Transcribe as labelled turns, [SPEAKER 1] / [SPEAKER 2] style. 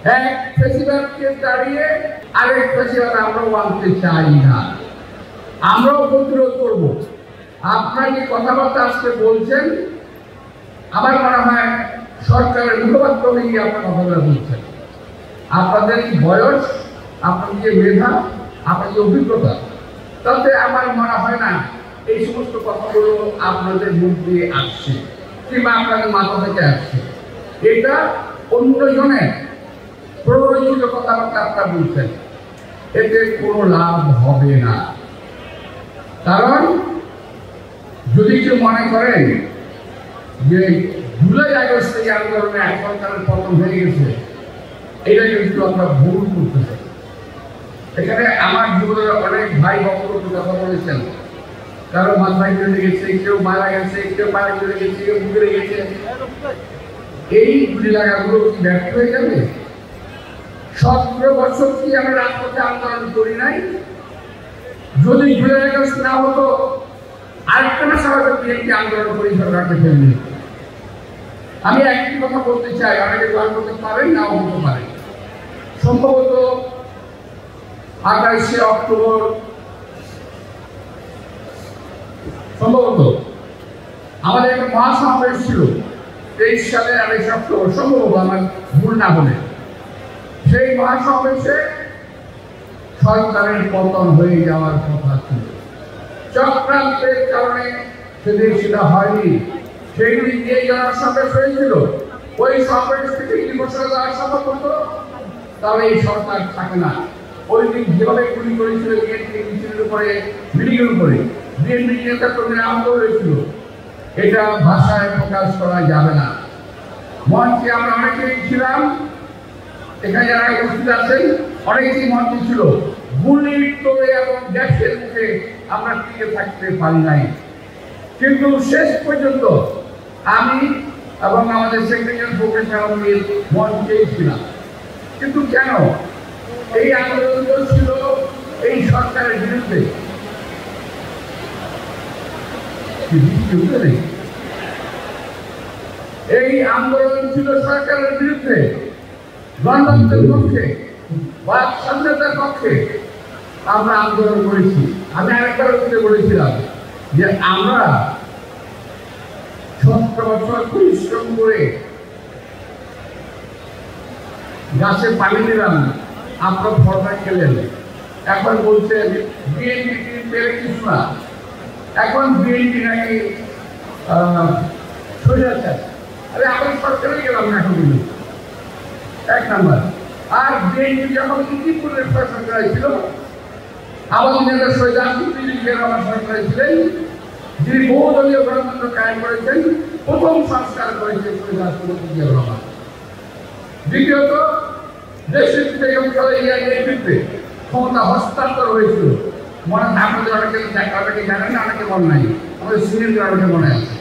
[SPEAKER 1] এক ফেসিবাদকে দাঁড়িয়ে আরেক ফেসিবাদ আমরাও আনতে চাই না, আমরাও প্রতিরোধ করব। আপনারা যে কথাবার্তা আজকে বলছেন, আমার মনে হয় সরকারের মুখপাত্র হয়ে আপনার কথাগুলো বলছেন। আপনাদের বয়স, আপনাদের যে মেধা, আপনাদের অভিজ্ঞতা, তাতে আমার মনে হয় না এই সমস্ত কথাগুলো আপনাদের মুখ দিয়ে আসছে কিংবা আপনাদের মাথা থেকে আসছে। এটা অন্যজনের প্ররোচিত কথাবার্তা আপনারা বলছেন, এতে কোনো লাভ হবে না। কারণ যদি কেউ মনে করেন যে জুলাই আগস্টে এই আন্দোলনে এক সরকারের পতন হয়ে গেছে, এটা কিন্তু আমরা ভুল করতেছি। এখানে আমার জীবনের অনেক ভাই বক্তব্য কথা বলেছেন, কারো মাথায় চলে গেছে, কেউ মারা গেছে, কেউ পায়ে চলে গেছে, কেউ বুঝে গেছে। এই গুলি লাগাগুলো কি ব্যর্থ হয়ে যাবে? 17 বছর কি আমরা রাজপথে আন্দোলন করি নাই? যদি জুলাই আগস্ট না হতো, আরেকটা মাস হয়তো বিএনপি আন্দোলন করি সরকারকে ফেলবে। আমি একটি কথা বলতে চাই, অনেকে দোয়া করতে পারেন, নাও হতে পারে। সম্ভবত 28শে অক্টোবর সম্ভবত আমাদের একটা মহাসমাবেশ ছিল 23 সালের 28 অক্টোবর, সম্ভবত আমার ভুল না হলে। সেই মহাসমাবেশে সরকারের পতন হয়ে যাওয়ার কথা ছিল। চক্রান্তের কারণে সেদিন সেটা হয়নি। সেইগুলি যে জনসমাবেশ হয়েছিল, ওই সমাবেশ থেকে যদি ঘোষণা দেওয়া সম্ভব হতো, তাহলে এই সরকার থাকে না। ওই দিন যেভাবে গুলি করেছিল বিএনপি মিছিলের উপরে, মিটিংয়ের উপরে, বিএনপি নেতা কর্মীরা আহত হয়েছিল, এটা ভাষায় প্রকাশ করা যাবে না। মঞ্চে আমরা অনেকেই ছিলাম, এখানে যারা উপস্থিত আছেন অনেকেই মঞ্চে ছিল। গুলির তোড়ে এবং গ্যাসের মুখে আমরা টিকে থাকতে পারি নাই। কিন্তু শেষ পর্যন্ত আমি এবং আমাদের সেক্রেটারি প্রফেসর মঞ্চেই ছিলাম। কিন্তু কেন? এই আন্দোলন ছিল এই সরকারের বিরুদ্ধে। এই আন্দোলন ছিল সরকারের বিরুদ্ধে, গণতন্ত্রের পক্ষে, বাক স্বাধীনতার পক্ষে আমরা আন্দোলন করেছি। আমি আরেকবার বলেছিলাম যে আমরা 17 বছর পরিশ্রম করে গাছে পানি দিলাম, আপনার ফলটা খেলেন। এখন বলছেন বিএনপি পেরে কিছু না, এখন বিএনপি নাকি স্বৈরাচার। আরে আমরা সরকারে গেলাম না এখন, এক নাম্বার। আর বিএনপি যখন ইতিপূর্বে সরকার ছিল, আমাদের নেতা শহীদ আন্তর্জাতিক আমার সরকার ছিলেন, যিনি বহুদলীয় গণতন্ত্র কায়েম করেছেন, প্রথম সংস্কার করেছেন শহীদ আন্তর্জাতিক রহমান। দ্বিতীয়ত দেশের নেতৃত্বে ক্ষমতা হস্তান্তর হয়েছিল। মনে আপনাদের অনেকে জানেন না, অনেকে মনে নাই, আমাদের সিনিয়র অনেকে মনে আছে।